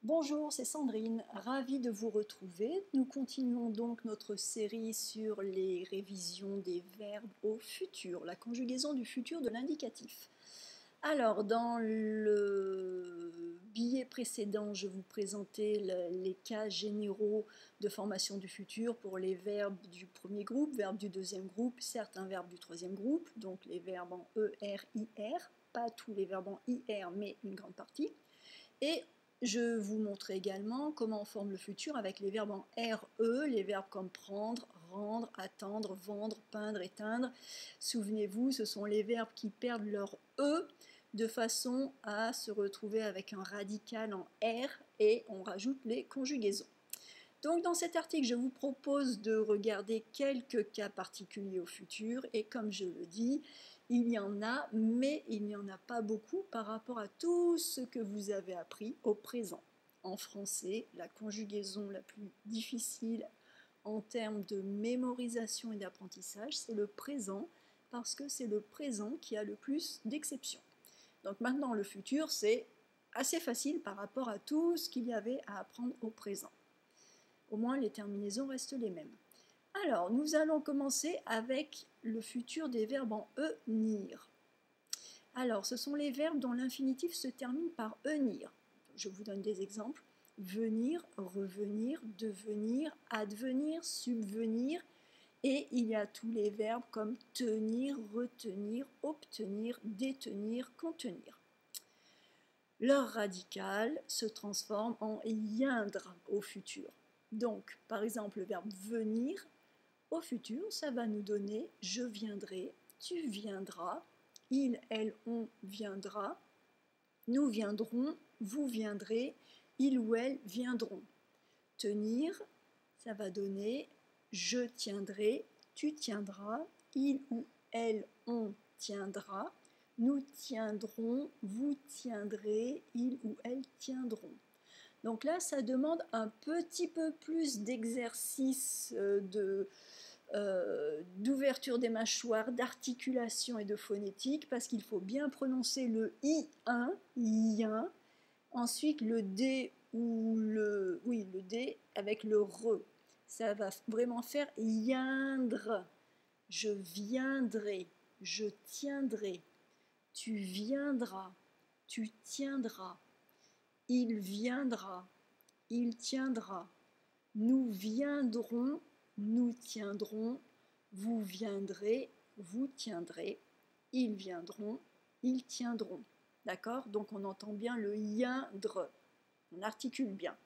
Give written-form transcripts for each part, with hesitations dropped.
Bonjour, c'est Sandrine, ravie de vous retrouver. Nous continuons donc notre série sur les révisions des verbes au futur, la conjugaison du futur de l'indicatif. Alors, dans le billet précédent, je vous présentais les cas généraux de formation du futur pour les verbes du premier groupe, verbes du deuxième groupe, certains verbes du troisième groupe, donc les verbes en ER, IR, pas tous les verbes en IR, mais une grande partie. Et je vous montre également comment on forme le futur avec les verbes en RE, les verbes comme prendre, rendre, attendre, vendre, peindre, éteindre. Souvenez-vous, ce sont les verbes qui perdent leur E de façon à se retrouver avec un radical en R et on rajoute les conjugaisons. Donc dans cet article, je vous propose de regarder quelques cas particuliers au futur et comme je le dis, il y en a, mais il n'y en a pas beaucoup par rapport à tout ce que vous avez appris au présent. En français, la conjugaison la plus difficile en termes de mémorisation et d'apprentissage, c'est le présent, parce que c'est le présent qui a le plus d'exceptions. Donc maintenant, le futur, c'est assez facile par rapport à tout ce qu'il y avait à apprendre au présent. Au moins, les terminaisons restent les mêmes. Alors, nous allons commencer avec le futur des verbes en ENIR. Alors, ce sont les verbes dont l'infinitif se termine par ENIR. Je vous donne des exemples. Venir, revenir, devenir, advenir, subvenir. Et il y a tous les verbes comme tenir, retenir, obtenir, détenir, contenir. Leur radical se transforme en yindre au futur. Donc, par exemple, le verbe venir, au futur, ça va nous donner je viendrai, tu viendras, il, elle, on viendra, nous viendrons, vous viendrez, il ou elle viendront. Tenir, ça va donner je tiendrai, tu tiendras, il ou elle, on tiendra, nous tiendrons, vous tiendrez, il ou elle tiendront. Donc là, ça demande un petit peu plus d'exercice d'ouverture des mâchoires, d'articulation et de phonétique, parce qu'il faut bien prononcer le I1, I1, ensuite le D ou le D avec le RE. Ça va vraiment faire yindre. Je viendrai, je tiendrai, tu viendras, tu tiendras, il viendra, il tiendra, nous viendrons, nous tiendrons, vous viendrez, vous tiendrez, ils viendront, ils tiendront. D'accord? Donc on entend bien le yindre, on articule bien.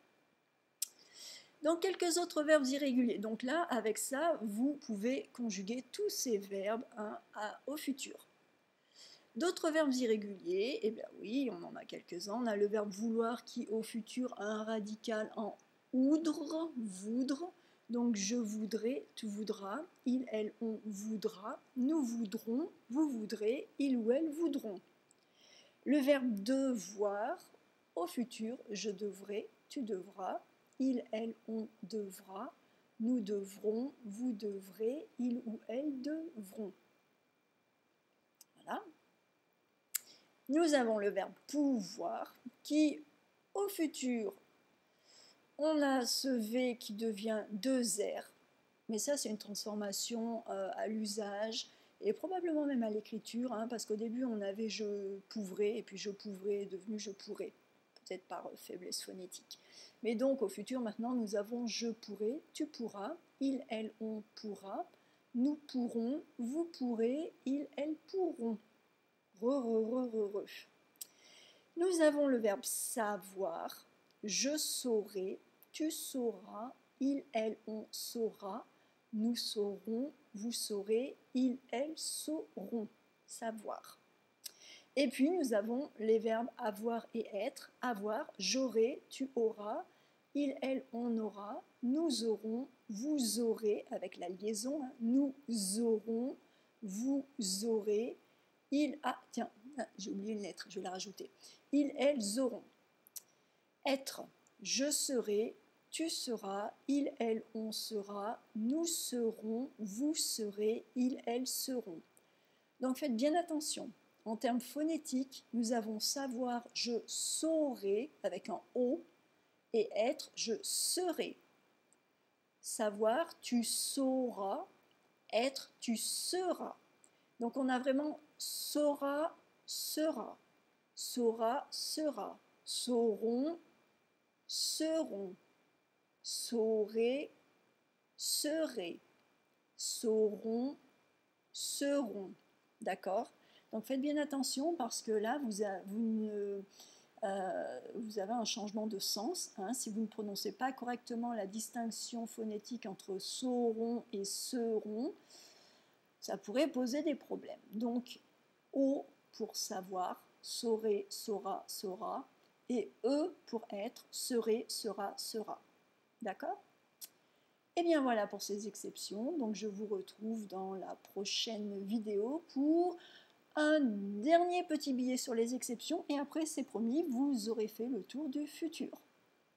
Donc quelques autres verbes irréguliers. Donc là, avec ça, vous pouvez conjuguer tous ces verbes au futur. D'autres verbes irréguliers, eh bien oui, on en a quelques-uns. On a le verbe vouloir qui au futur a un radical en oudre, voudre. Donc je voudrais, tu voudras, il, elle, on voudra, nous voudrons, vous voudrez, il ou elle voudront. Le verbe devoir, au futur, je devrai, tu devras, il, elle, on devra, nous devrons, vous devrez, il ou elle devront. Voilà. Nous avons le verbe pouvoir qui, au futur, on a ce V qui devient 2R, mais ça c'est une transformation à l'usage et probablement même à l'écriture, hein, parce qu'au début on avait je pourrais et puis je pourrais est devenu je pourrais, peut-être par faiblesse phonétique. Mais donc au futur maintenant nous avons je pourrais, tu pourras, il, elle, on pourra, nous pourrons, vous pourrez, il, elle pourront. Nous avons le verbe savoir, je saurai, tu sauras, il, elle, on saura, nous saurons, vous saurez, il, elle sauront. Savoir. Et puis nous avons les verbes avoir et être. Avoir, j'aurai, tu auras, il, elle, on aura, nous aurons, vous aurez, avec la liaison, hein, nous aurons, vous aurez, il, tiens, j'ai oublié une lettre, je vais la rajouter. Ils, elles auront. Être, je serai, tu seras, il, elle, on sera, nous serons, vous serez, ils, elles seront. Donc faites bien attention. En termes phonétiques, nous avons savoir, je saurai, avec un O, Et être, je serai. Savoir, tu sauras. Être, tu seras. Donc on a vraiment saura, sera. Saura, sera. Sauront, seront. Saurez, serez. Sauront, seront. D'accord? Donc faites bien attention parce que là, vous avez un changement de sens. Hein. Si vous ne prononcez pas correctement la distinction phonétique entre sauront et seront, ça pourrait poser des problèmes. Donc, O pour savoir, saurait, saura, saura, et E pour être, serait, sera, sera. D'accord? Et bien voilà pour ces exceptions. Donc je vous retrouve dans la prochaine vidéo pour un dernier petit billet sur les exceptions et après c'est promis, vous aurez fait le tour du futur.